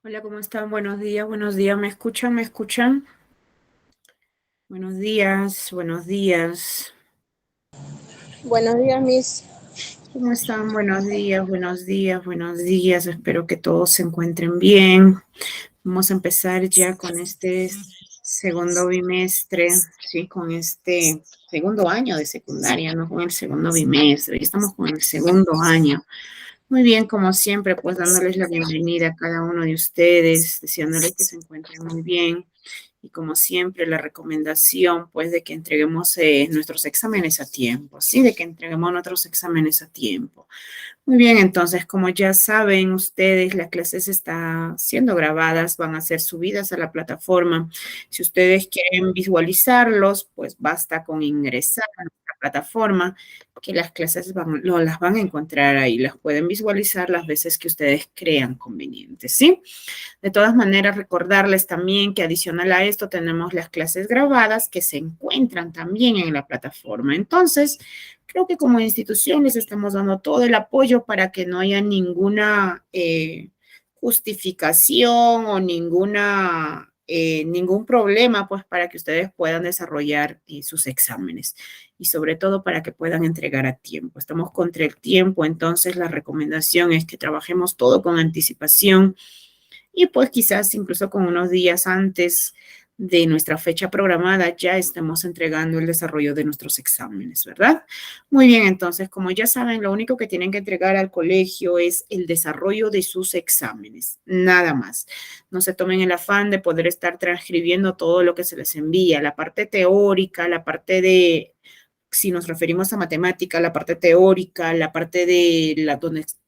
Hola, ¿cómo están? Buenos días, buenos días. ¿Me escuchan? ¿Me escuchan? Buenos días, buenos días. Buenos días, Miss. ¿Cómo están? Buenos días, buenos días, buenos días. Espero que todos se encuentren bien. Vamos a empezar ya con este segundo bimestre, ¿sí? Con este segundo año de secundaria, no con el segundo bimestre. Ya estamos con el segundo año. Muy bien, como siempre, pues dándoles la bienvenida a cada uno de ustedes, deseándoles que se encuentren muy bien. Y como siempre, la recomendación, pues, de que entreguemos nuestros exámenes a tiempo, ¿sí? De que entreguemos nuestros exámenes a tiempo. Muy bien, entonces, como ya saben ustedes, las clases están siendo grabadas, van a ser subidas a la plataforma. Si ustedes quieren visualizarlos, pues basta con ingresar a nuestra plataforma, que las clases las van a encontrar ahí, las pueden visualizar las veces que ustedes crean convenientes, ¿sí? De todas maneras, recordarles también que adicional a esto tenemos las clases grabadas que se encuentran también en la plataforma. Entonces, creo que como institución les estamos dando todo el apoyo para que no haya ninguna justificación o ningún problema, pues para que ustedes puedan desarrollar sus exámenes y sobre todo para que puedan entregar a tiempo. Estamos contra el tiempo, entonces la recomendación es que trabajemos todo con anticipación y pues quizás incluso con unos días antes de nuestra fecha programada ya estemos entregando el desarrollo de nuestros exámenes, ¿verdad? Muy bien, entonces, como ya saben, lo único que tienen que entregar al colegio es el desarrollo de sus exámenes, nada más. No se tomen el afán de poder estar transcribiendo todo lo que se les envía, la parte teórica, la parte de si nos referimos a matemática, la parte teórica, la parte de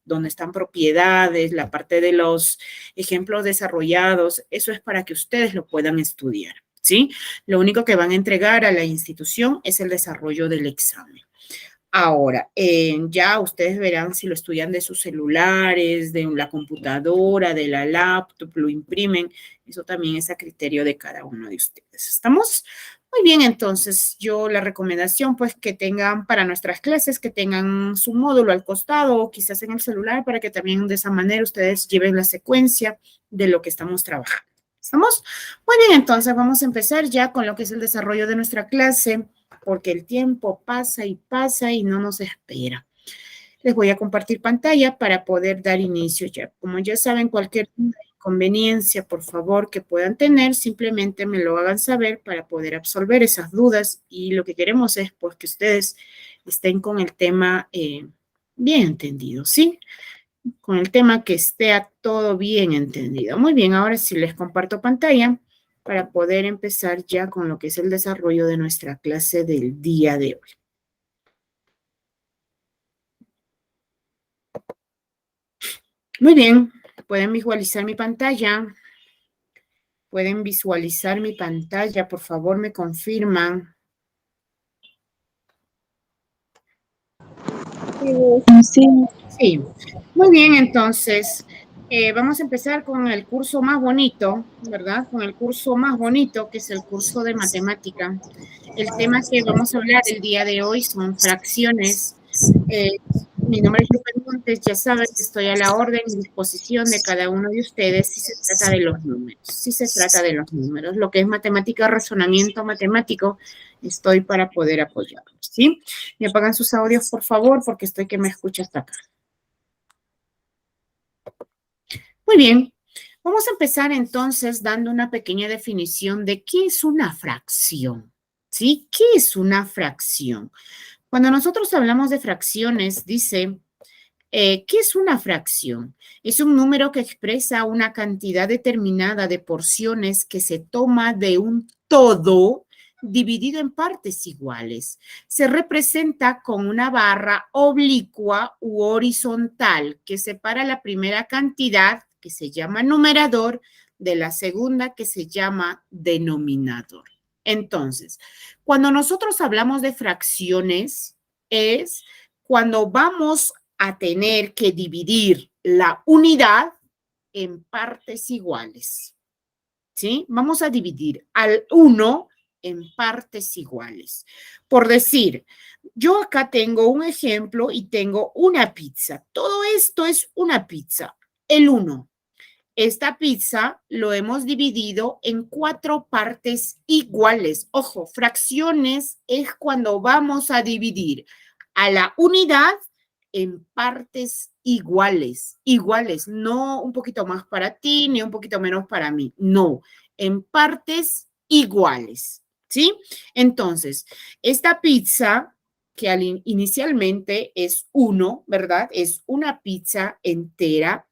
donde están propiedades, la parte de los ejemplos desarrollados, eso es para que ustedes lo puedan estudiar, ¿sí? Lo único que van a entregar a la institución es el desarrollo del examen. Ahora, ya ustedes verán si lo estudian de sus celulares, de la computadora, de la laptop, lo imprimen. Eso también es a criterio de cada uno de ustedes. ¿Estamos? Muy bien, entonces yo la recomendación pues que tengan para nuestras clases, que tengan su módulo al costado o quizás en el celular para que también de esa manera ustedes lleven la secuencia de lo que estamos trabajando. ¿Estamos? Muy bien, entonces vamos a empezar ya con lo que es el desarrollo de nuestra clase porque el tiempo pasa y no nos espera. Les voy a compartir pantalla para poder dar inicio ya. Como ya saben, cualquier inconveniencia, por favor, que puedan tener, simplemente me lo hagan saber para poder absolver esas dudas y lo que queremos es pues que ustedes estén con el tema bien entendido, ¿sí? Con el tema que esté todo bien entendido. Muy bien, ahora sí les comparto pantalla para poder empezar ya con lo que es el desarrollo de nuestra clase del día de hoy. Muy bien, pueden visualizar mi pantalla. Pueden visualizar mi pantalla, por favor, me confirman. Sí, Sí, muy bien, entonces vamos a empezar con el curso más bonito, ¿verdad? Con el curso más bonito, que es el curso de matemática. El tema que vamos a hablar el día de hoy son fracciones. Eh, Mi nombre es Lupe Montes, ya saben que estoy a la orden y disposición de cada uno de ustedes si se trata de los números, si se trata de los números. Lo que es matemática, razonamiento matemático, estoy para poder apoyarlos, ¿sí? Me apagan sus audios, por favor, porque estoy que me escucha hasta acá. Muy bien, vamos a empezar entonces dando una pequeña definición de qué es una fracción, ¿sí? ¿Qué es una fracción? Cuando nosotros hablamos de fracciones, dice, ¿qué es una fracción? Es un número que expresa una cantidad determinada de porciones que se toma de un todo dividido en partes iguales. Se representa con una barra oblicua u horizontal que separa la primera cantidad, que se llama numerador, de la segunda, que se llama denominador. Entonces, cuando nosotros hablamos de fracciones, es cuando vamos a tener que dividir la unidad en partes iguales. ¿Sí? Vamos a dividir al 1 en partes iguales. Por decir, yo acá tengo un ejemplo y tengo una pizza. Todo esto es una pizza. El 1. esta pizza lo hemos dividido en 4 partes iguales. Ojo, fracciones es cuando vamos a dividir a la unidad en partes iguales, no un poquito más para ti ni un poquito menos para mí, no, en partes iguales, ¿sí? Entonces, esta pizza que inicialmente es 1, ¿verdad? Es una pizza entera,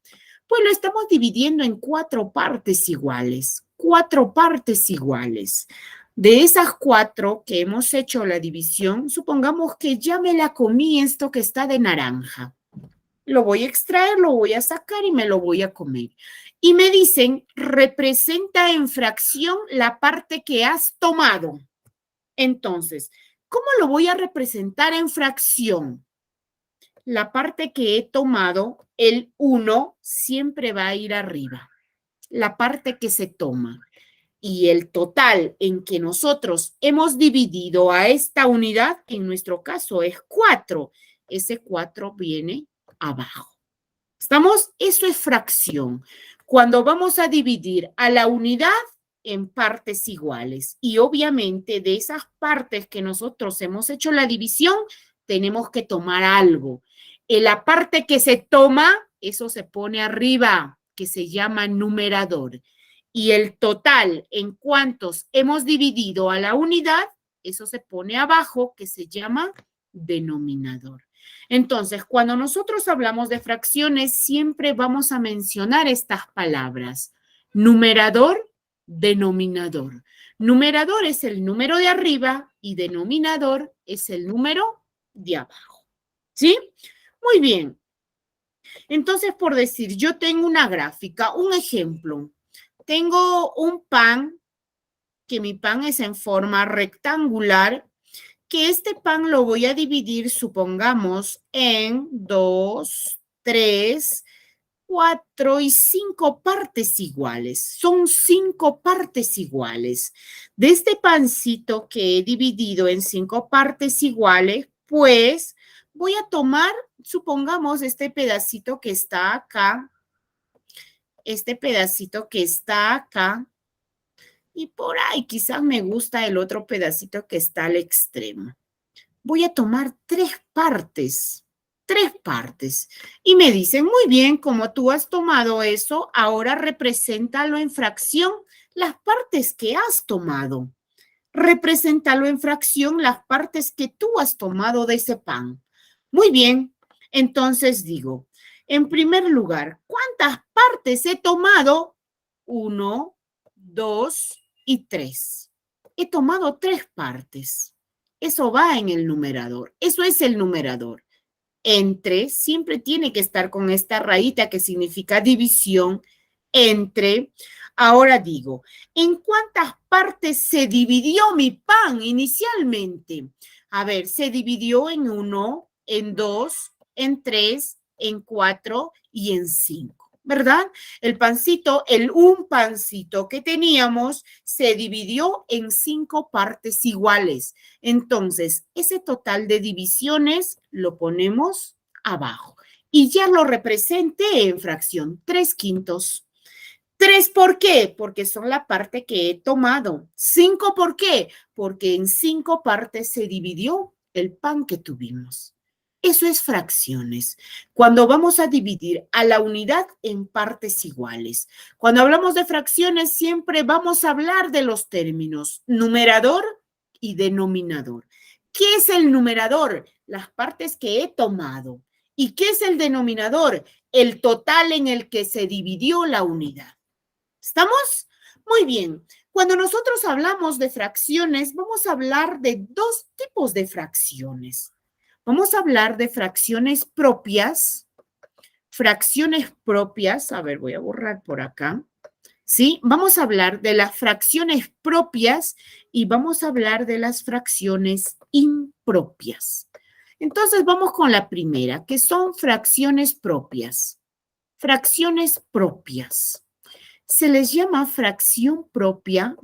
pues lo estamos dividiendo en 4 partes iguales, 4 partes iguales. De esas 4 que hemos hecho la división, supongamos que ya me la comí esto que está de naranja. Lo voy a extraer, lo voy a sacar y me lo voy a comer. Y me dicen, representa en fracción la parte que has tomado. Entonces, ¿cómo lo voy a representar en fracción? La parte que he tomado, el 1, siempre va a ir arriba. La parte que se toma. Y el total en que nosotros hemos dividido a esta unidad, en nuestro caso es 4. Ese 4 viene abajo. ¿Estamos? Eso es fracción. Cuando vamos a dividir a la unidad en partes iguales. Y obviamente de esas partes que nosotros hemos hecho la división, tenemos que tomar algo. En la parte que se toma, eso se pone arriba, que se llama numerador. Y el total en cuantos hemos dividido a la unidad, eso se pone abajo, que se llama denominador. Entonces, cuando nosotros hablamos de fracciones, siempre vamos a mencionar estas palabras. Numerador, denominador. Numerador es el número de arriba y denominador es el número de abajo. ¿Sí? Muy bien. Entonces, por decir, yo tengo una gráfica, un ejemplo. Tengo un pan, que mi pan es en forma rectangular, que este pan lo voy a dividir, supongamos, en 2, 3, 4 y 5 partes iguales. Son 5 partes iguales. De este pancito que he dividido en 5 partes iguales, pues voy a tomar, supongamos, este pedacito que está acá, este pedacito que está acá, y por ahí quizás me gusta el otro pedacito que está al extremo. Voy a tomar 3 partes. 3 partes. Y me dicen, muy bien, como tú has tomado eso, ahora represéntalo en fracción las partes que has tomado. Represéntalo en fracción las partes que tú has tomado de ese pan. Muy bien, entonces digo, en primer lugar, ¿cuántas partes he tomado? 1, 2 y 3. He tomado 3 partes. Eso va en el numerador. Eso es el numerador. Entre siempre tiene que estar con esta rayita que significa división. Entre. Ahora digo, ¿en cuántas partes se dividió mi pan inicialmente? A ver, se dividió en 1, en 2, en 3, en 4 y en 5. ¿Verdad? El pancito, un pancito que teníamos se dividió en 5 partes iguales. Entonces, ese total de divisiones lo ponemos abajo. Y ya lo representé en fracción, 3/5. 3, ¿por qué? Porque son la parte que he tomado. 5, ¿por qué? Porque en 5 partes se dividió el pan que tuvimos. Eso es fracciones. Cuando vamos a dividir a la unidad en partes iguales. Cuando hablamos de fracciones, siempre vamos a hablar de los términos numerador y denominador. ¿Qué es el numerador? Las partes que he tomado. ¿Y qué es el denominador? El total en el que se dividió la unidad. ¿Estamos? Muy bien. Cuando nosotros hablamos de fracciones, vamos a hablar de 2 tipos de fracciones. Vamos a hablar de fracciones propias. Fracciones propias. A ver, voy a borrar por acá. ¿Sí? Vamos a hablar de las fracciones propias y vamos a hablar de las fracciones impropias. Entonces, vamos con la primera, que son fracciones propias. Fracciones propias. Se les llama fracción propia,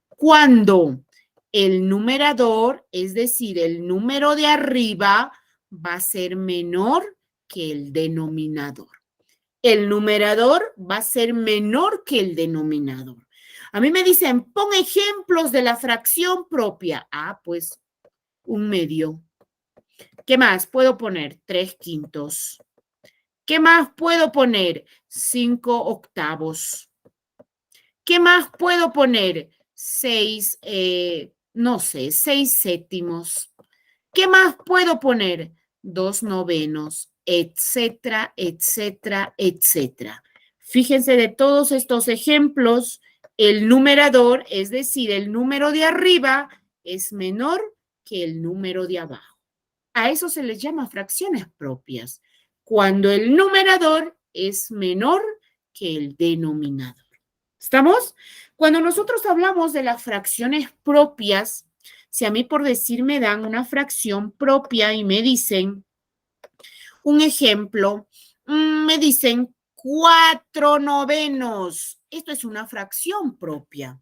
cuando el numerador, es decir, el número de arriba, va a ser menor que el denominador. el numerador va a ser menor que el denominador. A mí me dicen, pon ejemplos de la fracción propia. Ah, pues 1/2. ¿Qué más puedo poner? 3/5. ¿Qué más puedo poner? 5/8. ¿Qué más puedo poner? 6, no sé, 6/7. ¿Qué más puedo poner? 2/9, etcétera, etcétera, etcétera. Fíjense de todos estos ejemplos, el numerador, es decir, el número de arriba, es menor que el número de abajo. A eso se les llama fracciones propias, cuando el numerador es menor que el denominador. ¿Estamos? Cuando nosotros hablamos de las fracciones propias, si a mí por decir me dan una fracción propia y me dicen, un ejemplo, me dicen 4/9. Esto es una fracción propia.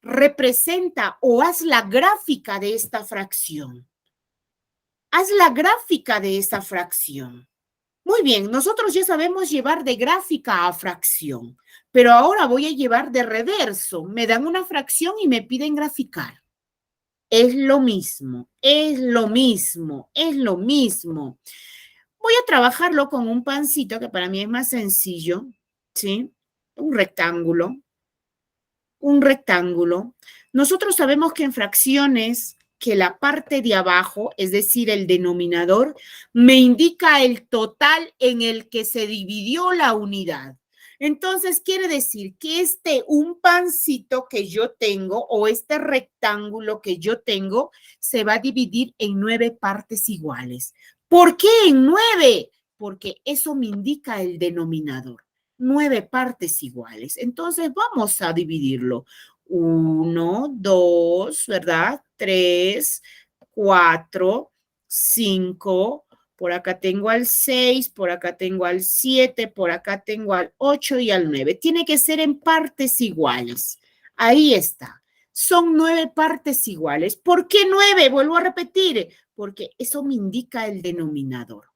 Representa o haz la gráfica de esta fracción. Haz la gráfica de esa fracción. Muy bien, nosotros ya sabemos llevar de gráfica a fracción, pero ahora voy a llevar de reverso. Me dan una fracción y me piden graficar. Es lo mismo, es lo mismo, es lo mismo. Voy a trabajarlo con un pancito que para mí es más sencillo, ¿sí? Un rectángulo. Un rectángulo. Nosotros sabemos que en fracciones que la parte de abajo, es decir, el denominador, me indica el total en el que se dividió la unidad. Entonces, quiere decir que un pancito que yo tengo o este rectángulo que yo tengo se va a dividir en 9 partes iguales. ¿Por qué en 9? Porque eso me indica el denominador. 9 partes iguales. Entonces, vamos a dividirlo. 1, 2, ¿verdad? 3, 4, 5. Por acá tengo al 6, por acá tengo al 7, por acá tengo al 8 y al 9. Tiene que ser en partes iguales. Ahí está. Son 9 partes iguales. ¿Por qué 9? Vuelvo a repetir, porque eso me indica el denominador,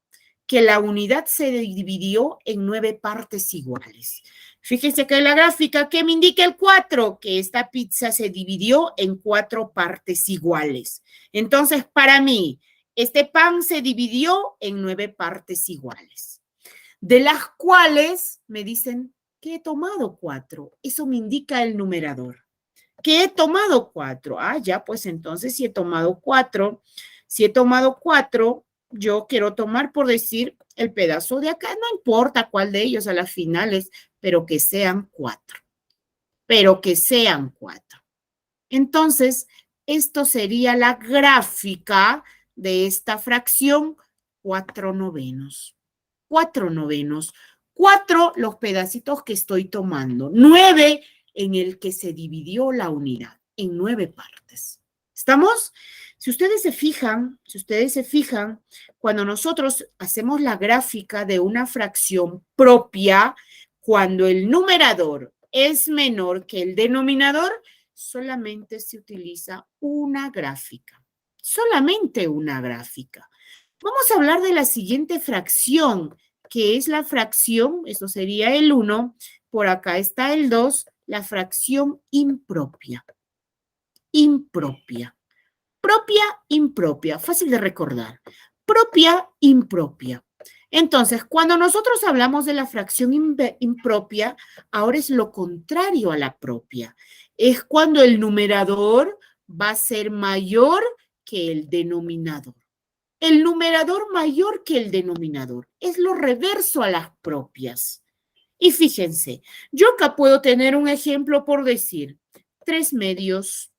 que la unidad se dividió en 9 partes iguales. Fíjense que en la gráfica, ¿qué me indica el 4? Que esta pizza se dividió en 4 partes iguales. Entonces, para mí, este pan se dividió en 9 partes iguales, de las cuales me dicen que he tomado 4. Eso me indica el numerador. Que he tomado 4. Ah, ya, pues entonces si he tomado 4, yo quiero tomar, por decir, el pedazo de acá, no importa cuál de ellos a las finales, pero que sean 4. Pero que sean 4. Entonces, esto sería la gráfica de esta fracción 4/9. 4/9. 4 los pedacitos que estoy tomando. 9 en el que se dividió la unidad en 9 partes. ¿Estamos? Si ustedes se fijan, cuando nosotros hacemos la gráfica de una fracción propia, cuando el numerador es menor que el denominador, solamente se utiliza una gráfica. Solamente una gráfica. Vamos a hablar de la siguiente fracción, que es la fracción, eso sería el 1, por acá está el 2, la fracción impropia. Impropia. Propia, impropia, fácil de recordar. Propia, impropia. Entonces, cuando nosotros hablamos de la fracción impropia, ahora es lo contrario a la propia. Es cuando el numerador va a ser mayor que el denominador. El numerador mayor que el denominador. Es lo reverso a las propias. Y fíjense, yo acá puedo tener un ejemplo por decir 3/2.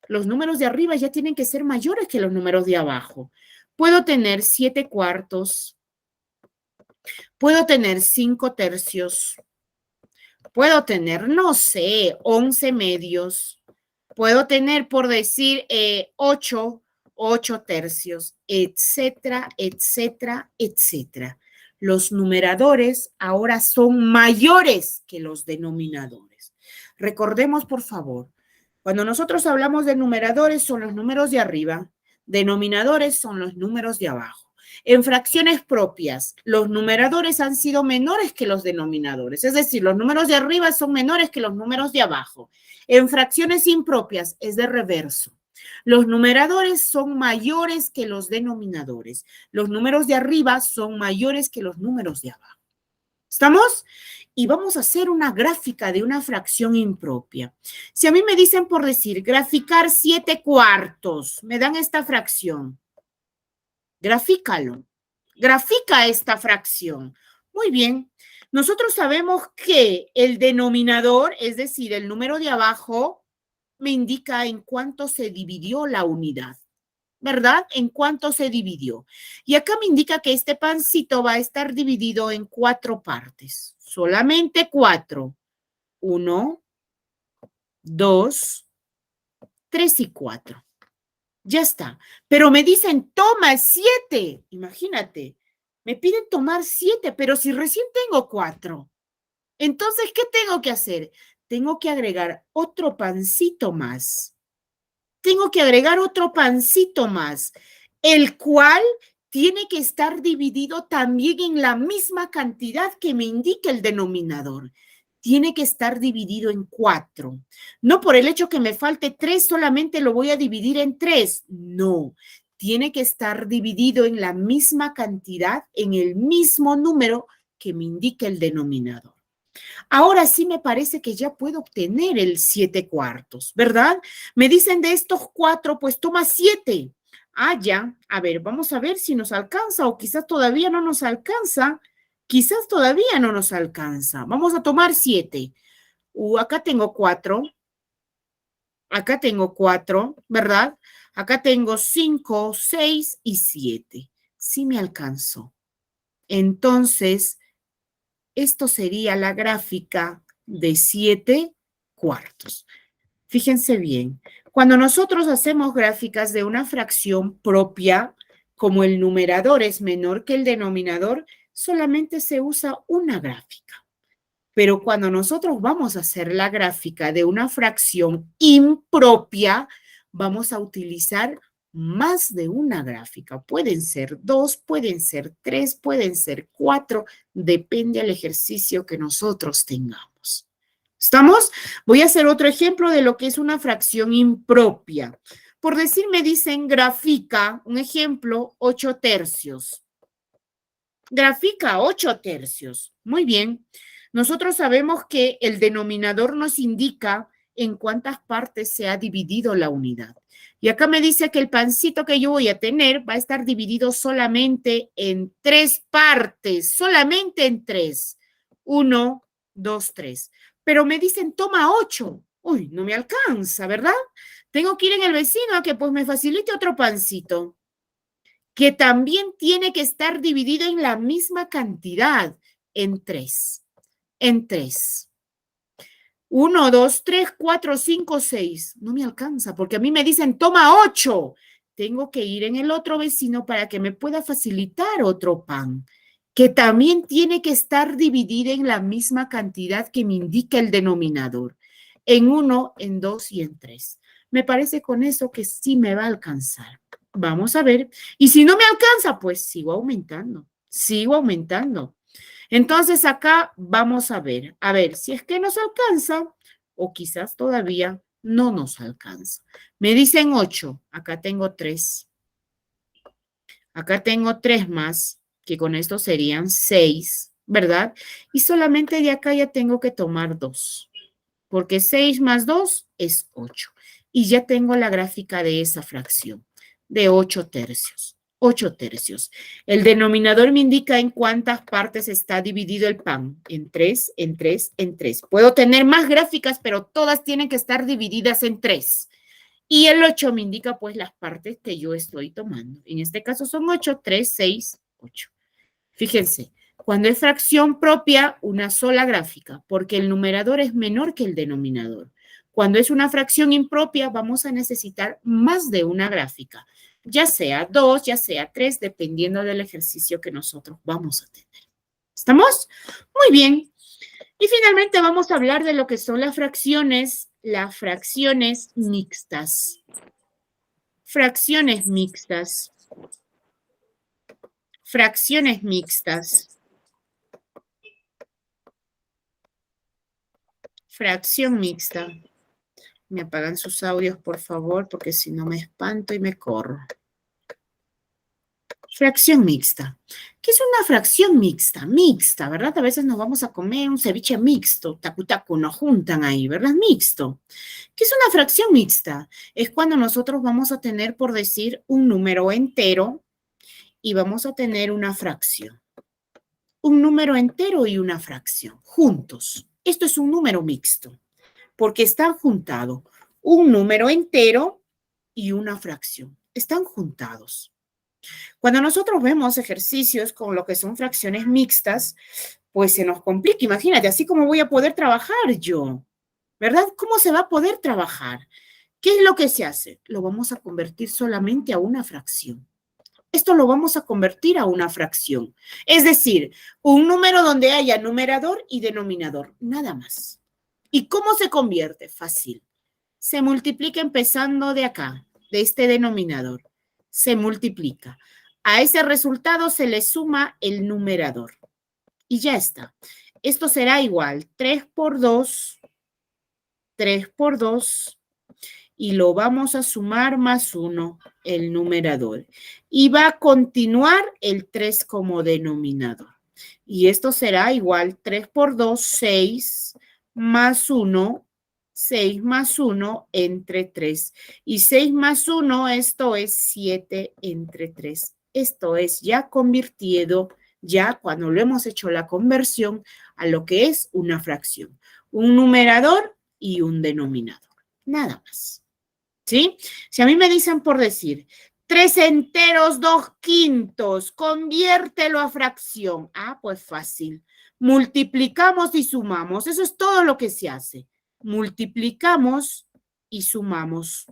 Los números de arriba ya tienen que ser mayores que los números de abajo. Puedo tener 7/4. Puedo tener 5/3. Puedo tener, no sé, 11/2. Puedo tener, por decir, 8/3, etcétera, etcétera, etcétera. Los numeradores ahora son mayores que los denominadores. Recordemos, por favor, cuando nosotros hablamos de numeradores son los números de arriba, denominadores son los números de abajo. En fracciones propias, los numeradores han sido menores que los denominadores. Es decir, los números de arriba son menores que los números de abajo. En fracciones impropias es de reverso. Los numeradores son mayores que los denominadores. Los números de arriba son mayores que los números de abajo. ¿Estamos? Y vamos a hacer una gráfica de una fracción impropia. Si a mí me dicen por decir, graficar 7/4, me dan esta fracción. Grafícalo. Grafica esta fracción. Muy bien. Nosotros sabemos que el denominador, es decir, el número de abajo, me indica en cuánto se dividió la unidad, ¿verdad? En cuánto se dividió. Y acá me indica que este pancito va a estar dividido en 4 partes. Solamente 4. 1, 2, 3 y 4. Ya está. Pero me dicen, toma 7. Imagínate. Me piden tomar 7, pero si recién tengo 4. Entonces, ¿qué tengo que hacer? Tengo que agregar otro pancito más. Tengo que agregar otro pancito más, el cual tiene que estar dividido también en la misma cantidad que me indica el denominador. Tiene que estar dividido en 4. No por el hecho que me falte 3, solamente lo voy a dividir en 3. No, tiene que estar dividido en la misma cantidad, en el mismo número que me indica el denominador. Ahora sí me parece que ya puedo obtener el 7/4, ¿verdad? Me dicen de estos 4, pues toma 7. Ah, ya. A ver, vamos a ver si nos alcanza o quizás todavía no nos alcanza. Quizás todavía no nos alcanza. Vamos a tomar 7. Acá tengo 4. Acá tengo 4, ¿verdad? Acá tengo 5, 6 y 7. Sí me alcanzó. Entonces, esto sería la gráfica de 7/4. Fíjense bien, cuando nosotros hacemos gráficas de una fracción propia, como el numerador es menor que el denominador, solamente se usa una gráfica. Pero cuando nosotros vamos a hacer la gráfica de una fracción impropia, vamos a utilizar más de una gráfica. Pueden ser 2, pueden ser 3, pueden ser 4, depende del ejercicio que nosotros tengamos. ¿Estamos? Voy a hacer otro ejemplo de lo que es una fracción impropia. Por decir, me dicen grafica, un ejemplo, 8/3. Grafica 8/3. Muy bien. Nosotros sabemos que el denominador nos indica en cuántas partes se ha dividido la unidad. Y acá me dice que el pancito que yo voy a tener va a estar dividido solamente en 3 partes, solamente en 3. 1, 2, 3. Pero me dicen, toma 8. Uy, no me alcanza, ¿verdad? Tengo que ir en el vecino a que pues me facilite otro pancito, que también tiene que estar dividido en la misma cantidad, en 3. En 3. 1, 2, 3, 4, 5, 6. No me alcanza porque a mí me dicen, toma 8. Tengo que ir en el otro vecino para que me pueda facilitar otro pan, que también tiene que estar dividido en la misma cantidad que me indica el denominador. En 1, en 2 y en 3. Me parece con eso que sí me va a alcanzar. Vamos a ver. Y si no me alcanza, pues sigo aumentando. Sigo aumentando. Entonces acá vamos a ver si es que nos alcanza o quizás todavía no nos alcanza. Me dicen 8, acá tengo 3. Acá tengo 3 más, que con esto serían 6, ¿verdad? Y solamente de acá ya tengo que tomar 2, porque 6 más 2 es 8. Y ya tengo la gráfica de esa fracción, de 8/3. 8/3. El denominador me indica en cuántas partes está dividido el pan. En 3, en 3, en 3. Puedo tener más gráficas, pero todas tienen que estar divididas en 3. Y el 8 me indica pues las partes que yo estoy tomando. En este caso son 8, 3, 6, 8. Fíjense, cuando es fracción propia, una sola gráfica, porque el numerador es menor que el denominador. Cuando es una fracción impropia, vamos a necesitar más de una gráfica, ya sea 2, ya sea 3, dependiendo del ejercicio que nosotros vamos a tener. ¿Estamos? Muy bien. Y finalmente vamos a hablar de lo que son las fracciones mixtas. Fracciones mixtas. Fracciones mixtas. Fracción mixta. Me apagan sus audios, por favor, porque si no me espanto y me corro. Fracción mixta. ¿Qué es una fracción mixta? Mixta, ¿verdad? A veces nos vamos a comer un ceviche mixto, tacu nos juntan ahí, ¿verdad? Mixto. ¿Qué es una fracción mixta? Es cuando nosotros vamos a tener, por decir, un número entero y vamos a tener una fracción. Un número entero y una fracción, juntos. Esto es un número mixto, porque están juntados un número entero y una fracción. Están juntados. Cuando nosotros vemos ejercicios con lo que son fracciones mixtas, pues se nos complica. Imagínate, así como voy a poder trabajar yo, ¿verdad? ¿Cómo se va a poder trabajar? ¿Qué es lo que se hace? Lo vamos a convertir solamente a una fracción. Esto lo vamos a convertir a una fracción. Es decir, un número donde haya numerador y denominador, nada más. ¿Y cómo se convierte? Fácil. Se multiplica empezando de acá, de este denominador. Se multiplica. A ese resultado se le suma el numerador. Y ya está. Esto será igual 3 por 2, 3 por 2, y lo vamos a sumar más 1, el numerador. Y va a continuar el 3 como denominador. Y esto será igual 3 por 2, 6, más 1, 6 más 1 entre 3. Y 6 más 1, esto es 7 entre 3. Esto es ya convertido, ya cuando lo hemos hecho la conversión a lo que es una fracción. Un numerador y un denominador. Nada más. ¿Sí? Si a mí me dicen por decir 3 enteros, 2 quintos, conviértelo a fracción. Ah, pues fácil. Multiplicamos y sumamos. Eso es todo lo que se hace. Multiplicamos y sumamos.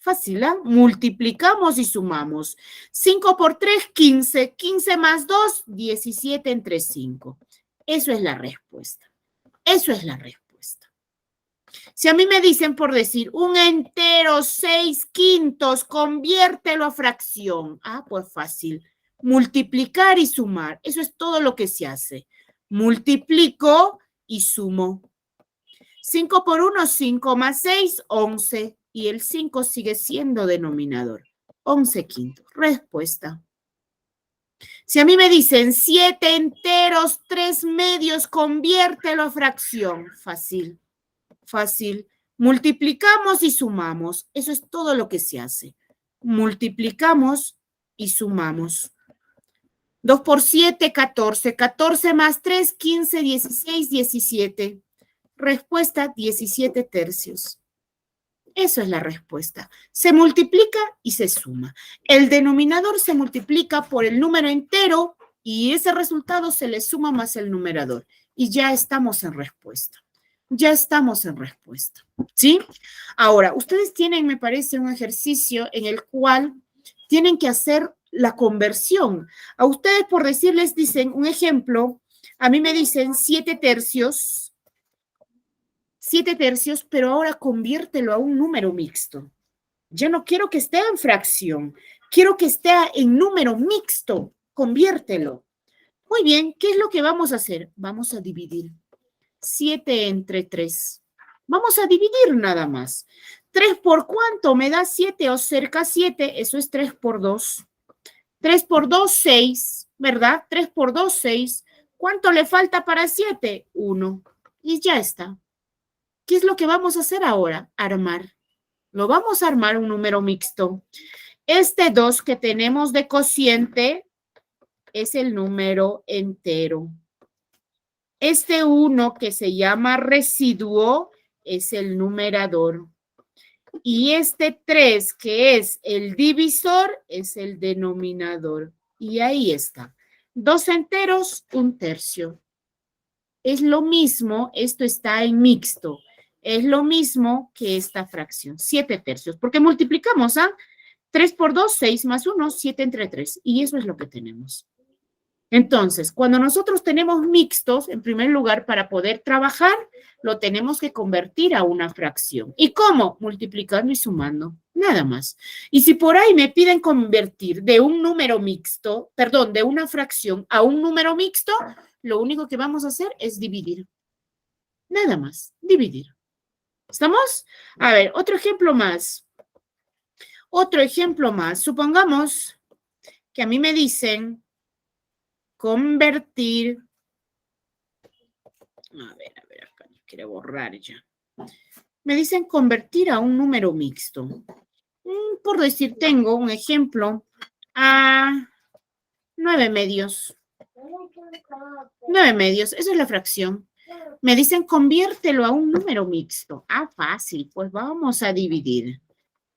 Fácil, ¿eh? Multiplicamos y sumamos. 5 por 3, 15. 15 más 2, 17 entre 5. Eso es la respuesta. Eso es la respuesta. Si a mí me dicen por decir un entero 6 quintos, conviértelo a fracción. Ah, pues fácil. Multiplicar y sumar. Eso es todo lo que se hace. Multiplico y sumo. 5 por 1, 5 más 6, 11. Y el 5 sigue siendo denominador. 11 quintos. Respuesta. Si a mí me dicen 7 enteros, 3 medios, conviértelo a fracción. Fácil. Fácil. Multiplicamos y sumamos. Eso es todo lo que se hace. Multiplicamos y sumamos. 2 por 7, 14. 14 más 3, 15, 16, 17. Respuesta, 17 tercios. Eso es la respuesta. Se multiplica y se suma. El denominador se multiplica por el número entero y ese resultado se le suma más el numerador. Y ya estamos en respuesta. Ya estamos en respuesta. ¿Sí? Ahora, ustedes tienen, me parece, un ejercicio en el cual tienen que hacer la conversión. A ustedes, por decirles, dicen un ejemplo, a mí me dicen 7 tercios. 7 tercios, pero ahora conviértelo a un número mixto. Ya no quiero que esté en fracción, quiero que esté en número mixto. Conviértelo. Muy bien, ¿qué es lo que vamos a hacer? Vamos a dividir 7 entre 3. Vamos a dividir nada más. 3 por cuánto me da 7 o cerca 7, eso es 3 por 2. 3 por 2, 6, ¿verdad? 3 por 2, 6. ¿Cuánto le falta para 7? 1. Y ya está. ¿Qué es lo que vamos a hacer ahora? Armar. Lo vamos a armar un número mixto. Este 2 que tenemos de cociente es el número entero. Este 1 que se llama residuo es el numerador. Y este 3 que es el divisor es el denominador. Y ahí está. 2 enteros, 1 tercio. Es lo mismo, esto está en mixto. Es lo mismo que esta fracción, 7 tercios, porque multiplicamos, ¿ah? 3 por 2, 6 más 1, 7 entre 3. Y eso es lo que tenemos. Entonces, cuando nosotros tenemos mixtos, en primer lugar, para poder trabajar, lo tenemos que convertir a una fracción. ¿Y cómo? Multiplicando y sumando, nada más. Y si por ahí me piden convertir de un número mixto, perdón, de una fracción a un número mixto, lo único que vamos a hacer es dividir. Nada más, dividir. ¿Estamos? A ver, otro ejemplo más. Otro ejemplo más. Supongamos que a mí me dicen convertir. A ver, acá no quiero borrar ya. Me dicen convertir a un número mixto. Por decir, tengo un ejemplo a 9 medios. 9 medios, esa es la fracción. Me dicen conviértelo a un número mixto. Ah, fácil, pues vamos a dividir.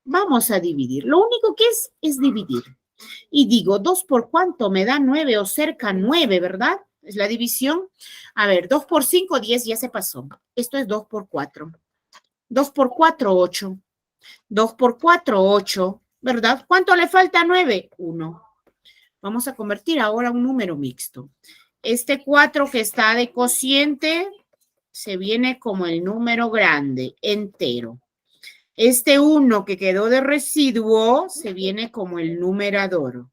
Vamos a dividir. Lo único que es dividir. Y digo, 2 por cuánto me da 9 o cerca 9, ¿verdad? Es la división. A ver, 2 por 5, 10, ya se pasó. Esto es 2 por 4. 2 por 4, 8. 2 por 4, 8, ¿verdad? ¿Cuánto le falta a 9? 1. Vamos a convertir ahora un número mixto. Este 4 que está de cociente se viene como el número grande, entero. Este 1 que quedó de residuo se viene como el numerador.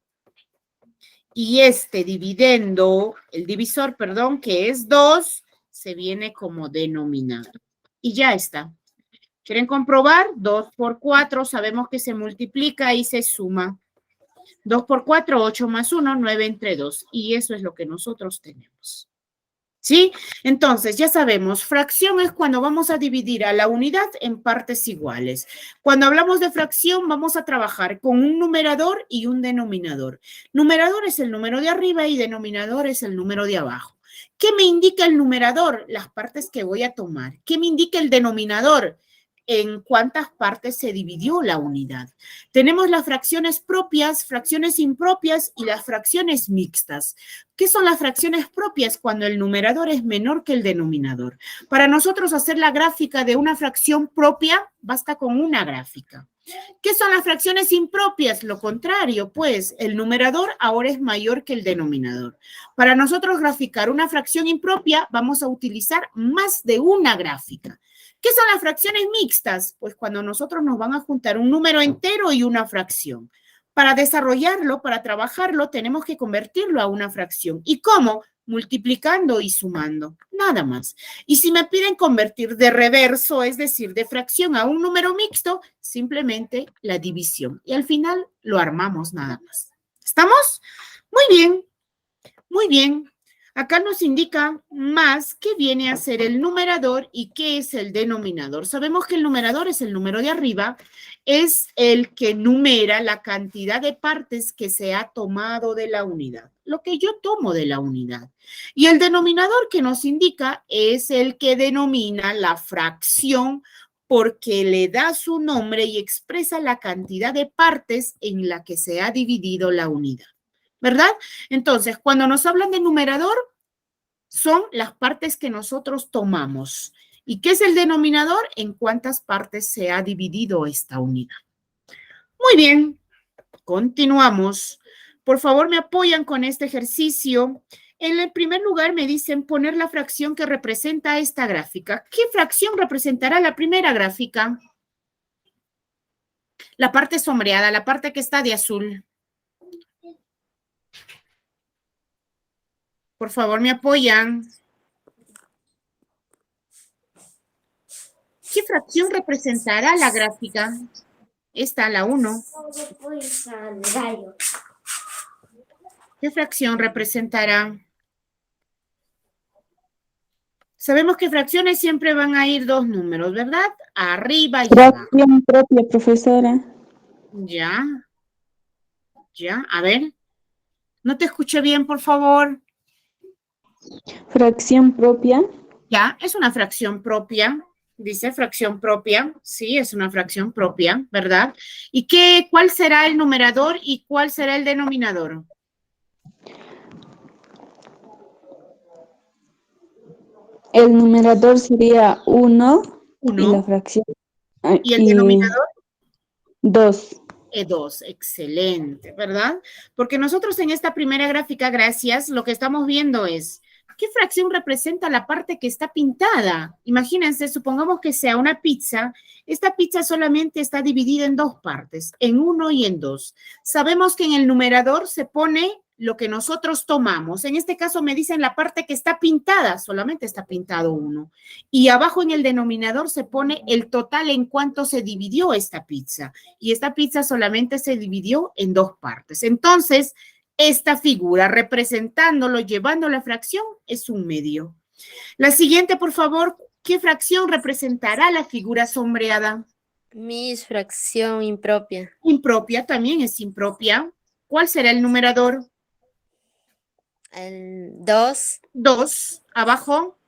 Y este dividendo, el divisor, perdón, que es 2, se viene como denominador. Y ya está. ¿Quieren comprobar? 2 por 4, sabemos que se multiplica y se suma. 2 por 4, 8 más 1, 9 entre 2. Y eso es lo que nosotros tenemos. ¿Sí? Entonces, ya sabemos, fracción es cuando vamos a dividir a la unidad en partes iguales. Cuando hablamos de fracción, vamos a trabajar con un numerador y un denominador. Numerador es el número de arriba y denominador es el número de abajo. ¿Qué me indica el numerador? Las partes que voy a tomar. ¿Qué me indica el denominador? En cuántas partes se dividió la unidad. Tenemos las fracciones propias, fracciones impropias y las fracciones mixtas. ¿Qué son las fracciones propias? Cuando el numerador es menor que el denominador. Para nosotros hacer la gráfica de una fracción propia, basta con una gráfica. ¿Qué son las fracciones impropias? Lo contrario, pues el numerador ahora es mayor que el denominador. Para nosotros graficar una fracción impropia, vamos a utilizar más de una gráfica. ¿Qué son las fracciones mixtas? Pues cuando nosotros nos van a juntar un número entero y una fracción. Para desarrollarlo, para trabajarlo, tenemos que convertirlo a una fracción. ¿Y cómo? Multiplicando y sumando, nada más. Y si me piden convertir de reverso, es decir, de fracción a un número mixto, simplemente la división. Y al final lo armamos nada más. ¿Estamos? Muy bien, muy bien. Acá nos indica más qué viene a ser el numerador y qué es el denominador. Sabemos que el numerador es el número de arriba, es el que numera la cantidad de partes que se ha tomado de la unidad, lo que yo tomo de la unidad. Y el denominador que nos indica es el que denomina la fracción porque le da su nombre y expresa la cantidad de partes en la que se ha dividido la unidad. ¿Verdad? Entonces, cuando nos hablan de numerador, son las partes que nosotros tomamos. ¿Y qué es el denominador? En cuántas partes se ha dividido esta unidad. Muy bien, continuamos. Por favor, me apoyan con este ejercicio. En el primer lugar me dicen poner la fracción que representa esta gráfica. ¿Qué fracción representará la primera gráfica? La parte sombreada, la parte que está de azul. Por favor, me apoyan. ¿Qué fracción representará la gráfica? Esta, la 1. ¿Qué fracción representará? Sabemos que fracciones siempre van a ir dos números, ¿verdad? Arriba y abajo. Fracción propia, profesora. Ya. Ya, a ver. No te escuché bien, por favor. Fracción propia. Ya, es una fracción propia. Dice fracción propia. Sí, es una fracción propia, ¿verdad? ¿Y cuál será el numerador y cuál será el denominador? El numerador sería 1 y la 1. fracción. ¿Y el denominador? 2. E2, excelente, ¿verdad? Porque nosotros en esta primera gráfica, gracias, lo que estamos viendo es ¿qué fracción representa la parte que está pintada? Imagínense, supongamos que sea una pizza. Esta pizza solamente está dividida en dos partes, en 1 y en 2. Sabemos que en el numerador se pone lo que nosotros tomamos. En este caso me dicen la parte que está pintada, solamente está pintado 1. Y abajo en el denominador se pone el total en cuánto se dividió esta pizza. Y esta pizza solamente se dividió en dos partes. Entonces, esta figura representándolo, llevando la fracción, es un medio. La siguiente, por favor, ¿qué fracción representará la figura sombreada? Miss, fracción impropia. Impropia, también es impropia. ¿Cuál será el numerador? El 2. 2. Abajo.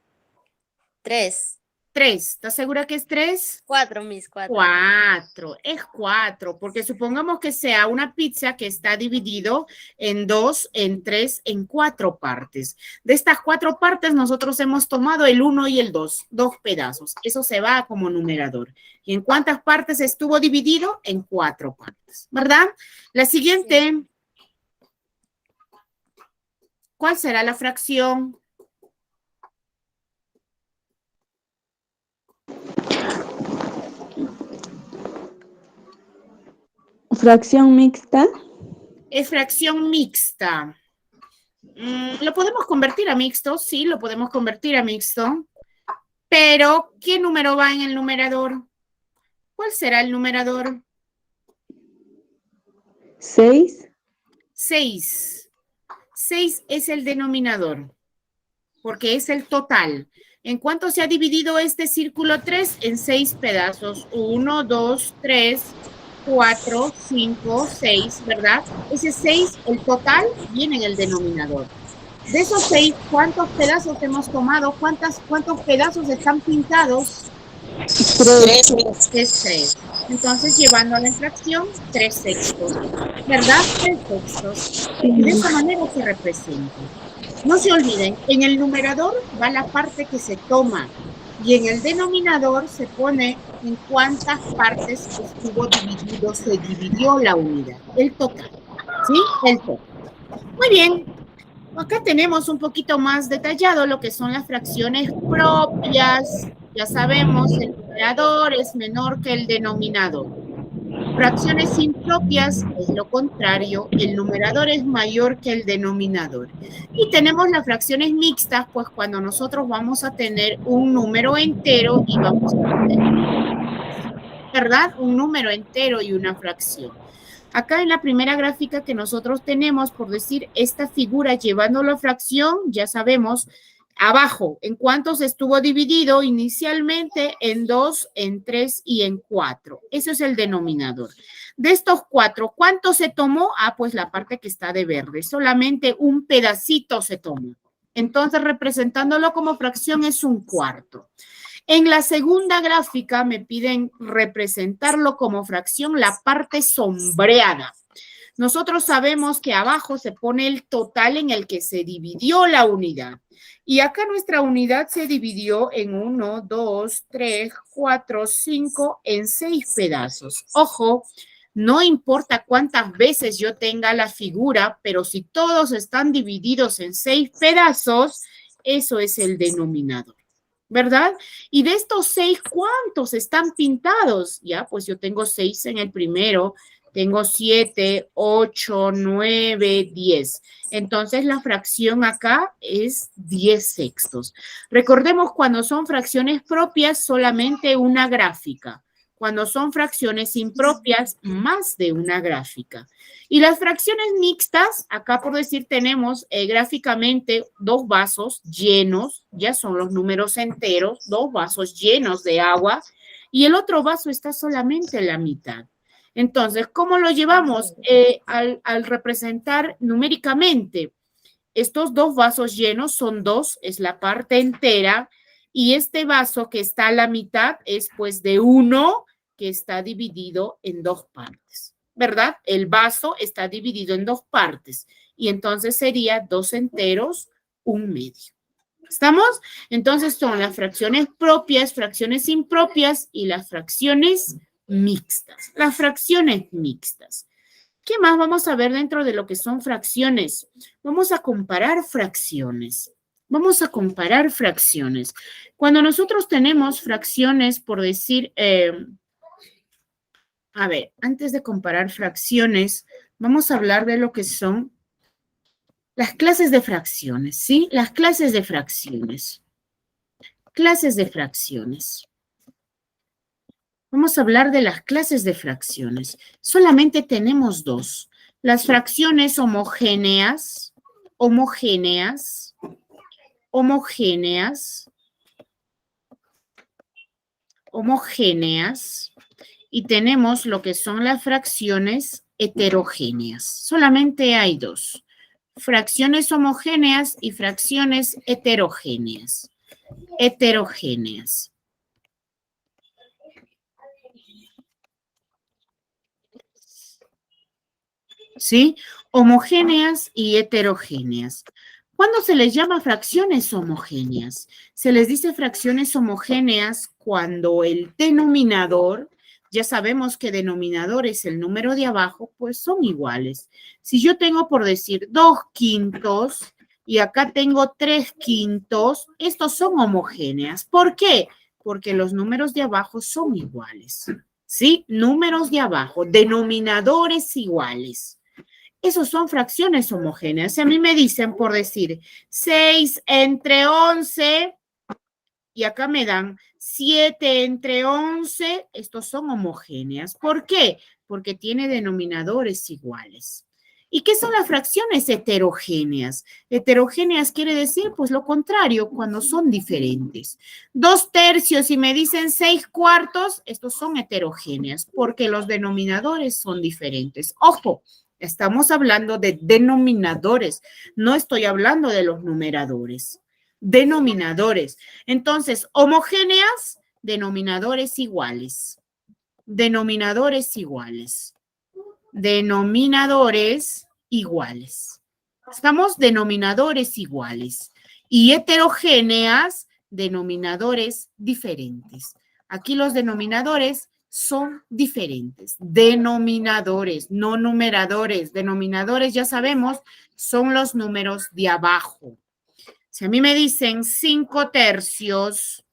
3. 3. ¿Estás segura que es 3? 4, Miss, 4. 4. Es 4, porque supongamos que sea una pizza que está dividido en 2, en 3, en 4 partes. De estas 4 partes nosotros hemos tomado el 1 y el 2, 2 pedazos. Eso se va como numerador. ¿Y en cuántas partes estuvo dividido? En 4 partes, ¿verdad? La siguiente. Sí. ¿Cuál será la fracción? Fracción mixta. Es fracción mixta. ¿Lo podemos convertir a mixto? Sí, lo podemos convertir a mixto. Pero, ¿qué número va en el numerador? ¿Cuál será el numerador? 6. 6. 6 es el denominador, porque es el total. ¿En cuánto se ha dividido este círculo 3? En 6 pedazos. 1, 2, 3, 4, 5, 6, ¿verdad? Ese 6, el total, viene en el denominador. De esos 6, ¿cuántos pedazos hemos tomado? ¿Cuántos pedazos están pintados? 3. Es 3. Entonces, llevando a la fracción, 3 sextos. ¿Verdad? 3 sextos. Y de esa manera se representa. No se olviden, en el numerador va la parte que se toma. Y en el denominador se pone en cuántas partes estuvo dividido, se dividió la unidad. El total. ¿Sí? El total. Muy bien. Acá tenemos un poquito más detallado lo que son las fracciones propias. Ya sabemos, el numerador es menor que el denominador. Fracciones impropias es lo contrario, el numerador es mayor que el denominador. Y tenemos las fracciones mixtas, pues cuando nosotros vamos a tener un número entero y vamos a tener, ¿verdad? Un número entero y una fracción. Acá en la primera gráfica que nosotros tenemos, por decir, esta figura llevándolo a fracción, ya sabemos, abajo, ¿en cuántos estuvo dividido? Inicialmente en 2, en 3 y en 4. Eso es el denominador. De estos 4, ¿cuánto se tomó? Ah, pues la parte que está de verde. Solamente un pedacito se tomó. Entonces, representándolo como fracción es un cuarto. En la segunda gráfica me piden representarlo como fracción la parte sombreada. Nosotros sabemos que abajo se pone el total en el que se dividió la unidad. Y acá nuestra unidad se dividió en 1, 2, 3, 4, 5, en 6 pedazos. Ojo, no importa cuántas veces yo tenga la figura, pero si todos están divididos en 6 pedazos, eso es el denominador. ¿Verdad? Y de estos 6, ¿cuántos están pintados? Ya, pues yo tengo 6 en el primero, tengo 7, 8, 9, 10. Entonces la fracción acá es 10 sextos. Recordemos, cuando son fracciones propias, solamente una gráfica. Cuando son fracciones impropias, más de una gráfica. Y las fracciones mixtas, acá por decir tenemos gráficamente 2 vasos llenos, ya son los números enteros, 2 vasos llenos de agua, y el otro vaso está solamente en la mitad. Entonces, ¿cómo lo llevamos al representar numéricamente? Estos 2 vasos llenos son 2, es la parte entera, y este vaso que está a la mitad es pues de 1, que está dividido en 2 partes, ¿verdad? El vaso está dividido en 2 partes, y entonces sería 2 enteros, 1 medio. ¿Estamos? Entonces son las fracciones propias, fracciones impropias y las fracciones mixtas. Las fracciones mixtas. ¿Qué más vamos a ver dentro de lo que son fracciones? Vamos a comparar fracciones. Vamos a comparar fracciones. Cuando nosotros tenemos fracciones, por decir, a ver, antes de comparar fracciones, vamos a hablar de lo que son las clases de fracciones, ¿sí? Las clases de fracciones. Clases de fracciones. Vamos a hablar de las clases de fracciones. Solamente tenemos dos. Las fracciones homogéneas, homogéneas, homogéneas, homogéneas. Y tenemos lo que son las fracciones heterogéneas. Solamente hay dos. Fracciones homogéneas y fracciones heterogéneas. Heterogéneas. ¿Sí? Homogéneas y heterogéneas. ¿Cuándo se les llama fracciones homogéneas? Se les dice fracciones homogéneas cuando el denominador, ya sabemos que denominador es el número de abajo, pues son iguales. Si yo tengo, por decir, 2/5 y acá tengo 3/5, estos son homogéneas. ¿Por qué? Porque los números de abajo son iguales. ¿Sí? Números de abajo, denominadores iguales. Esos son fracciones homogéneas. Si a mí me dicen, por decir, 6 entre 11, y acá me dan 7 entre 11, estos son homogéneas. ¿Por qué? Porque tiene denominadores iguales. ¿Y qué son las fracciones heterogéneas? Heterogéneas quiere decir, pues lo contrario, cuando son diferentes. 2/3 y me dicen 6/4, estos son heterogéneas, porque los denominadores son diferentes. Ojo, estamos hablando de denominadores, no estoy hablando de los numeradores. Denominadores. Entonces, homogéneas, denominadores iguales. Denominadores iguales. Denominadores iguales. Estamos denominadores iguales. Y heterogéneas, denominadores diferentes. Aquí los denominadores son diferentes. Denominadores, no numeradores. Denominadores, ya sabemos, son los números de abajo. Si a mí me dicen 5/3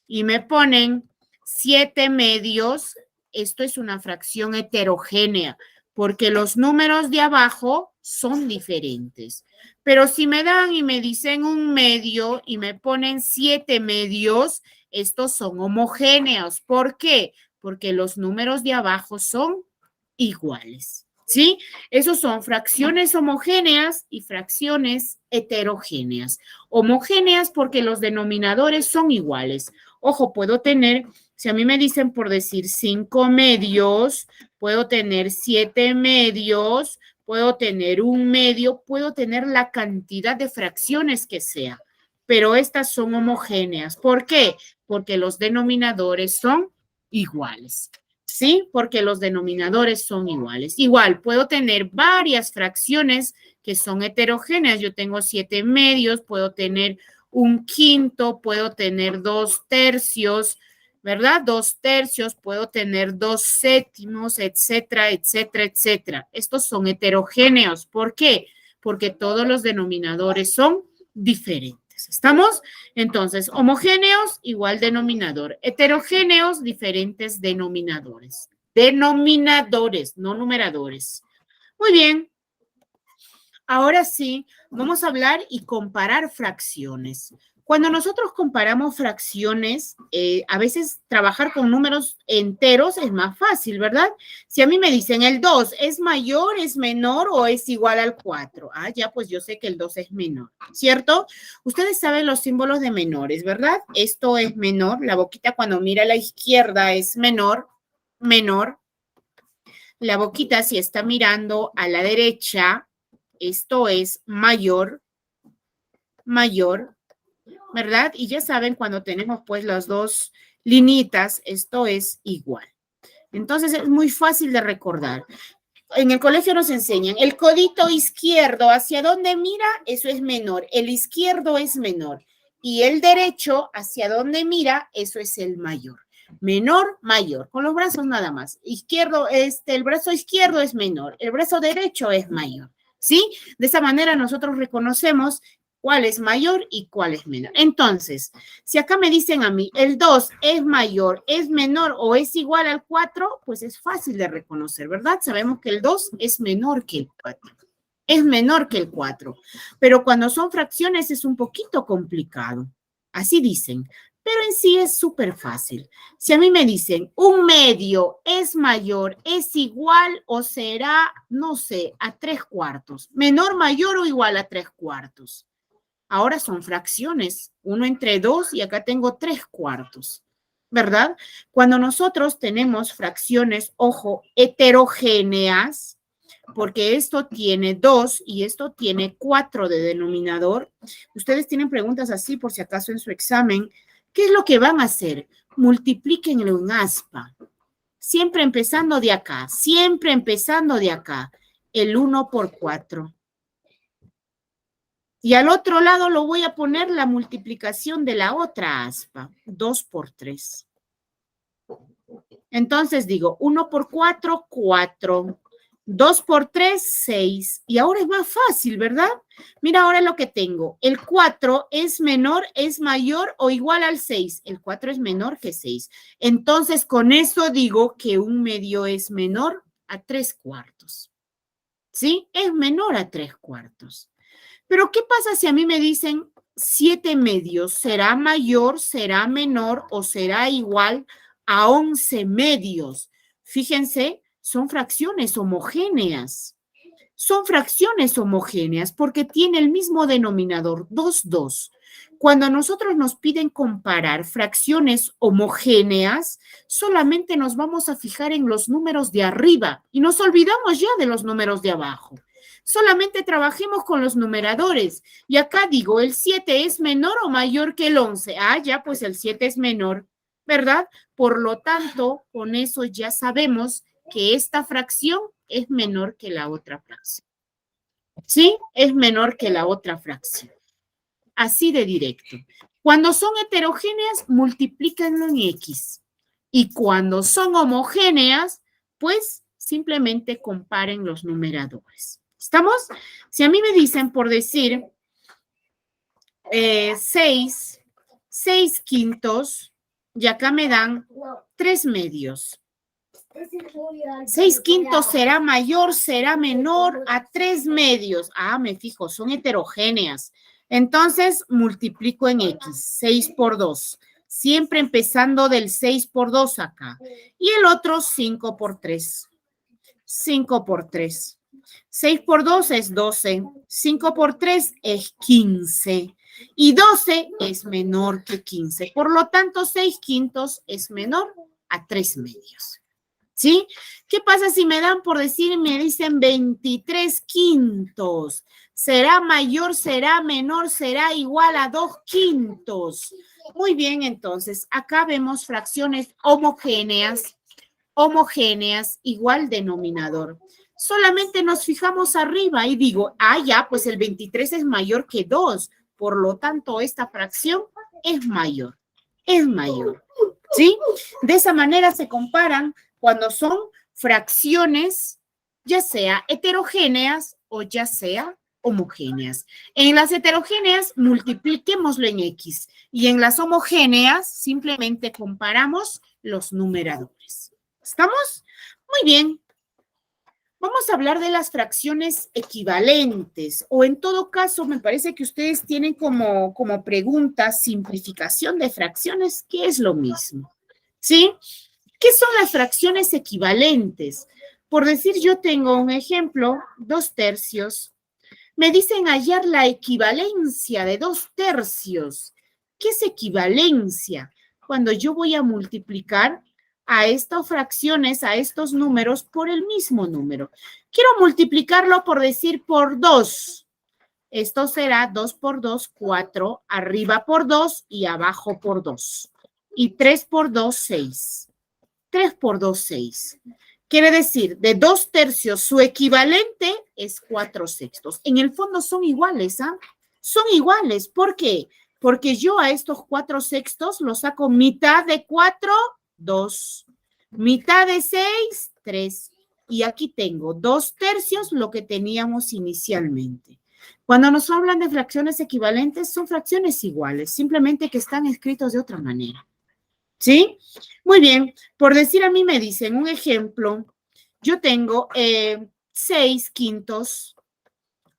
y me ponen 7/2, esto es una fracción heterogénea, porque los números de abajo son diferentes. Pero si me dan y me dicen 1/2 y me ponen 7/2, estos son homogéneos. ¿Por qué? Porque los números de abajo son iguales. ¿Sí? Esos son fracciones homogéneas y fracciones heterogéneas. Homogéneas porque los denominadores son iguales. Ojo, puedo tener, si a mí me dicen por decir 5/2, puedo tener 7/2, puedo tener 1/2, puedo tener la cantidad de fracciones que sea, pero estas son homogéneas. ¿Por qué? Porque los denominadores son iguales. ¿Sí? Porque los denominadores son iguales. Igual, puedo tener varias fracciones que son heterogéneas. Yo tengo 7/2, puedo tener 1/5, puedo tener 2/3, ¿verdad? 2/3, puedo tener 2/7, etcétera, etcétera, etcétera. Estos son heterogéneos. ¿Por qué? Porque todos los denominadores son diferentes. ¿Estamos? Entonces, homogéneos, igual denominador. Heterogéneos, diferentes denominadores. Denominadores, no numeradores. Muy bien. Ahora sí, vamos a hablar y comparar fracciones. Cuando nosotros comparamos fracciones, a veces trabajar con números enteros es más fácil, ¿verdad? Si a mí me dicen el 2 es mayor, es menor o es igual al 4. Ah, ya pues yo sé que el 2 es menor, ¿cierto? Ustedes saben los símbolos de menores, ¿verdad? Esto es menor, la boquita cuando mira a la izquierda es menor, menor. La boquita si está mirando a la derecha, esto es mayor, mayor. ¿Verdad? Y ya saben, cuando tenemos pues las dos linitas, esto es igual. Entonces es muy fácil de recordar. En el colegio nos enseñan, el codito izquierdo, ¿hacia dónde mira? Eso es menor. El izquierdo es menor. Y el derecho, ¿hacia dónde mira? Eso es el mayor. Menor, mayor, con los brazos nada más. Izquierdo, el brazo izquierdo es menor, el brazo derecho es mayor, ¿sí? De esa manera nosotros reconocemos cuál es mayor y cuál es menor. Entonces, si acá me dicen a mí, el 2 es mayor, es menor o es igual al 4, pues es fácil de reconocer, ¿verdad? Sabemos que el 2 es menor que el 4. Es menor que el 4. Pero cuando son fracciones es un poquito complicado. Así dicen. Pero en sí es súper fácil. Si a mí me dicen, un medio es mayor, es igual o será, no sé, a 3/4. Menor, mayor o igual a 3/4. Ahora son fracciones, 1 entre 2 y acá tengo 3/4, ¿verdad? Cuando nosotros tenemos fracciones, ojo, heterogéneas, porque esto tiene 2 y esto tiene 4 de denominador, ustedes tienen preguntas así por si acaso en su examen, ¿qué es lo que van a hacer? Multiplíquenlo en aspa, siempre empezando de acá, siempre empezando de acá, el 1 por 4. Y al otro lado lo voy a poner la multiplicación de la otra aspa, 2 por 3. Entonces digo, 1 por 4, 4. 2 por 3, 6. Y ahora es más fácil, ¿verdad? Mira ahora lo que tengo. El 4 es menor, es mayor o igual al 6. El 4 es menor que 6. Entonces, con eso digo que un medio es menor a 3/4. ¿Sí? Es menor a 3/4. Pero, ¿qué pasa si a mí me dicen 7 medios? ¿Será mayor, será menor o será igual a 11 medios? Fíjense, son fracciones homogéneas. Son fracciones homogéneas porque tiene el mismo denominador, 2, 2. Cuando a nosotros nos piden comparar fracciones homogéneas, solamente nos vamos a fijar en los números de arriba y nos olvidamos ya de los números de abajo. Solamente trabajemos con los numeradores. Y acá digo, ¿el 7 es menor o mayor que el 11? Ah, ya, pues el 7 es menor, ¿verdad? Por lo tanto, con eso ya sabemos que esta fracción es menor que la otra fracción. ¿Sí? Es menor que la otra fracción. Así de directo. Cuando son heterogéneas, multiplícanlo en X. Y cuando son homogéneas, pues simplemente comparen los numeradores. ¿Estamos? Si a mí me dicen, por decir, 6 quintos, y acá me dan 3 medios. 6 quintos será mayor, será menor a 3 medios. Ah, me fijo, son heterogéneas. Entonces, multiplico en X, 6 por 2. Siempre empezando del 6 por 2 acá. Y el otro, 5 por 3. 5 por 3. 6 por 2 es 12. 5 por 3 es 15. Y 12 es menor que 15. Por lo tanto, 6 quintos es menor a 3 medios. ¿Sí? ¿Qué pasa si me dan por decir, me dicen 23 quintos? ¿Será mayor, será menor, será igual a 2 quintos? Muy bien, entonces, acá vemos fracciones homogéneas, igual denominador. Solamente nos fijamos arriba y digo, ah, ya, pues el 23 es mayor que 2. Por lo tanto, esta fracción es mayor. Es mayor. ¿Sí? De esa manera se comparan cuando son fracciones, ya sea heterogéneas o ya sea homogéneas. En las heterogéneas, multipliquémoslo en X. Y en las homogéneas, simplemente comparamos los numeradores. ¿Estamos? Muy bien. Vamos a hablar de las fracciones equivalentes, o en todo caso, me parece que ustedes tienen como pregunta simplificación de fracciones, que es lo mismo. ¿Sí? ¿Qué son las fracciones equivalentes? Por decir, yo tengo un ejemplo, 2 tercios. Me dicen hallar la equivalencia de 2 tercios. ¿Qué es equivalencia? Cuando yo voy a multiplicar a estas fracciones, a estos números, por el mismo número. Quiero multiplicarlo por decir por 2. Esto será 2 por 2, 4, arriba por 2 y abajo por 2. Y 3 por 2, 6. 3 por 2, 6. Quiere decir, de 2 tercios, su equivalente es 4 sextos. En el fondo son iguales, ¿ah? Son iguales. ¿Por qué? Porque yo a estos 4 sextos los saco mitad de 4 2. Mitad de 6, 3. Y aquí tengo 2/3 lo que teníamos inicialmente. Cuando nos hablan de fracciones equivalentes, son fracciones iguales, simplemente que están escritos de otra manera. ¿Sí? Muy bien. Por decir a mí me dicen un ejemplo, yo tengo 6/5.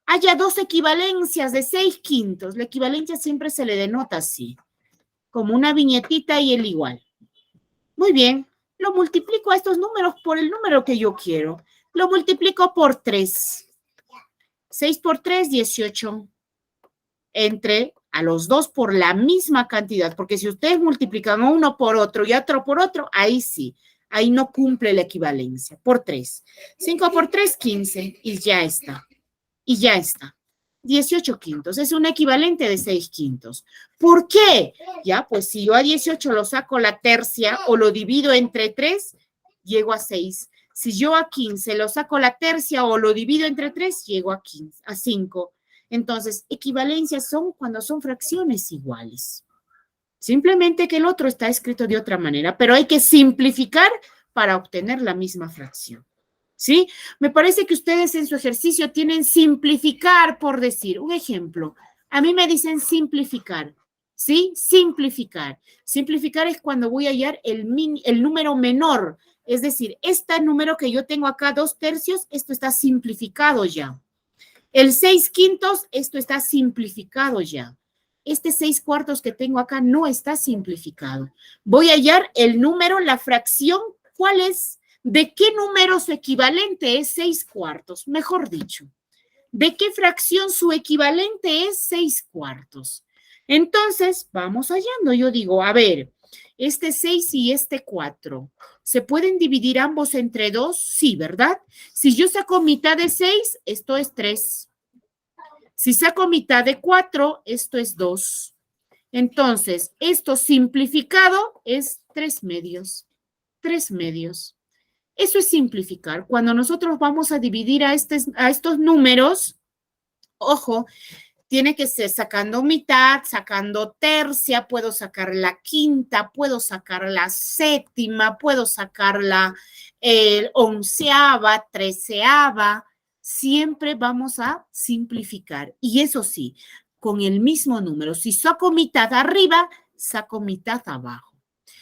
Haya 2 equivalencias de 6/5. La equivalencia siempre se le denota así, como una viñetita y el igual. Muy bien. Lo multiplico a estos números por el número que yo quiero. Lo multiplico por 3. 6 por 3, 18. Entre a los dos por la misma cantidad, porque si ustedes multiplican uno por otro y otro por otro, ahí sí, ahí no cumple la equivalencia. Por 3. 5 por 3, 15. Y ya está. Y ya está. 18/5 es un equivalente de 6/5. ¿Por qué? Ya, pues si yo a 18 lo saco la tercia o lo divido entre 3, llego a 6. Si yo a 15 lo saco la tercia o lo divido entre 3, llego a 15, a 5. Entonces, equivalencias son cuando son fracciones iguales. Simplemente que el otro está escrito de otra manera, pero hay que simplificar para obtener la misma fracción. ¿Sí? Me parece que ustedes en su ejercicio tienen simplificar, por decir, un ejemplo. A mí me dicen simplificar, ¿sí? Simplificar. Simplificar es cuando voy a hallar el número menor. Es decir, este número que yo tengo acá, 2/3, esto está simplificado ya. El 6/5, esto está simplificado ya. Este 6/4 que tengo acá no está simplificado. Voy a hallar el número, la fracción, ¿cuál es? ¿De qué número su equivalente es 6/4? Mejor dicho, ¿de qué fracción su equivalente es 6/4? Entonces, vamos hallando. Yo digo, a ver, este 6 y este 4, ¿se pueden dividir ambos entre 2? Sí, ¿verdad? Si yo saco mitad de 6, esto es 3. Si saco mitad de 4, esto es 2. Entonces, esto simplificado es 3/2. 3/2. Eso es simplificar. Cuando nosotros vamos a dividir a estos números, ojo, tiene que ser sacando mitad, sacando tercia, puedo sacar la quinta, puedo sacar la séptima, puedo sacar la onceava, treceava. Siempre vamos a simplificar. Y eso sí, con el mismo número. Si saco mitad arriba, saco mitad abajo.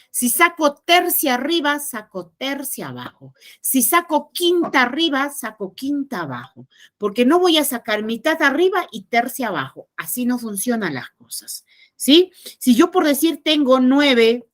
Si saco tercia arriba, saco tercia abajo. Si saco quinta arriba, saco quinta abajo. Porque no voy a sacar mitad arriba y tercia abajo. Así no funcionan las cosas. ¿Sí? Si yo por decir tengo 9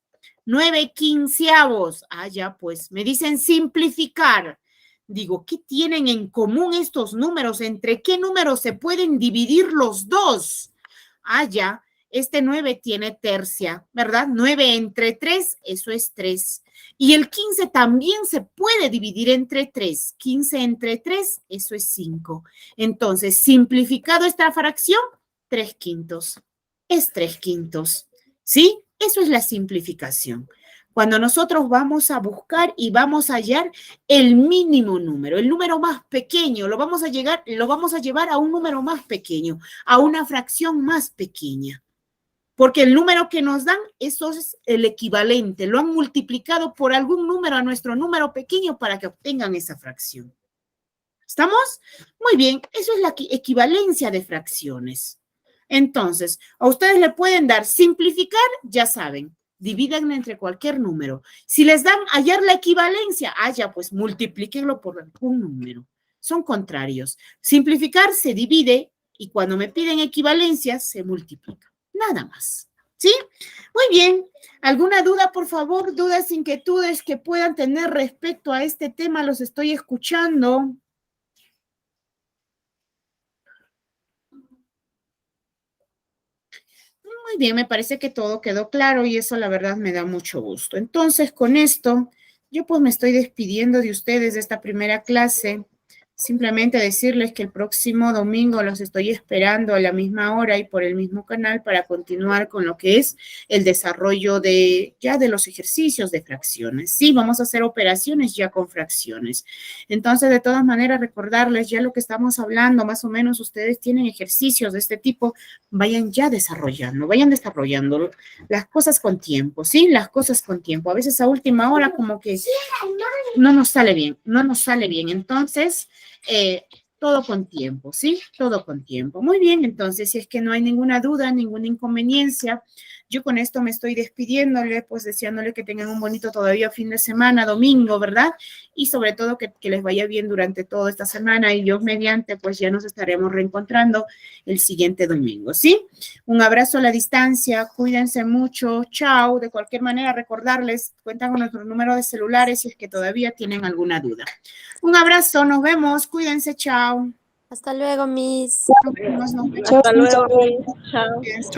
quinceavos. Ah, ya, pues me dicen simplificar. Digo, ¿qué tienen en común estos números? ¿Entre qué números se pueden dividir los dos? Ah, ya. Este 9 tiene tercia, ¿verdad? 9 entre 3, eso es 3. Y el 15 también se puede dividir entre 3. 15 entre 3, eso es 5. Entonces, simplificado esta fracción, 3/5. Es 3/5. ¿Sí? Eso es la simplificación. Cuando nosotros vamos a buscar y vamos a hallar el mínimo número, el número más pequeño, lo vamos a llevar a un número más pequeño, a una fracción más pequeña. Porque el número que nos dan, eso es el equivalente. Lo han multiplicado por algún número a nuestro número pequeño para que obtengan esa fracción. ¿Estamos? Muy bien, eso es la equivalencia de fracciones. Entonces, a ustedes le pueden dar simplificar, ya saben, dividan entre cualquier número. Si les dan hallar la equivalencia, ya pues multiplíquenlo por algún número. Son contrarios. Simplificar se divide y cuando me piden equivalencia se multiplica. Nada más. ¿Sí? Muy bien. ¿Alguna duda, por favor? ¿Dudas, inquietudes que puedan tener respecto a este tema? Los estoy escuchando. Muy bien, me parece que todo quedó claro y eso la verdad me da mucho gusto. Entonces, con esto, yo pues me estoy despidiendo de ustedes de esta primera clase. Simplemente decirles que el próximo domingo los estoy esperando a la misma hora y por el mismo canal para continuar con lo que es el desarrollo de los ejercicios de fracciones. Sí, vamos a hacer operaciones ya con fracciones. Entonces, de todas maneras, recordarles ya lo que estamos hablando, más o menos ustedes tienen ejercicios de este tipo, vayan desarrollando las cosas con tiempo, ¿sí? Las cosas con tiempo. A veces a última hora como que no nos sale bien. Entonces, todo con tiempo, ¿sí? Todo con tiempo. Muy bien, entonces, si es que no hay ninguna duda, ninguna inconveniencia, yo con esto me estoy despidiéndole, pues deseándole que tengan un bonito todavía fin de semana, domingo, ¿verdad? Y sobre todo que les vaya bien durante toda esta semana y Dios mediante, pues ya nos estaremos reencontrando el siguiente domingo, ¿sí? Un abrazo a la distancia, cuídense mucho, chao. De cualquier manera, recordarles, cuentan con nuestro número de celulares si es que todavía tienen alguna duda. Un abrazo, nos vemos, cuídense, chao. Hasta luego, Miss. Nos vemos. Chao, Hasta luego. miss. Chao. Chao.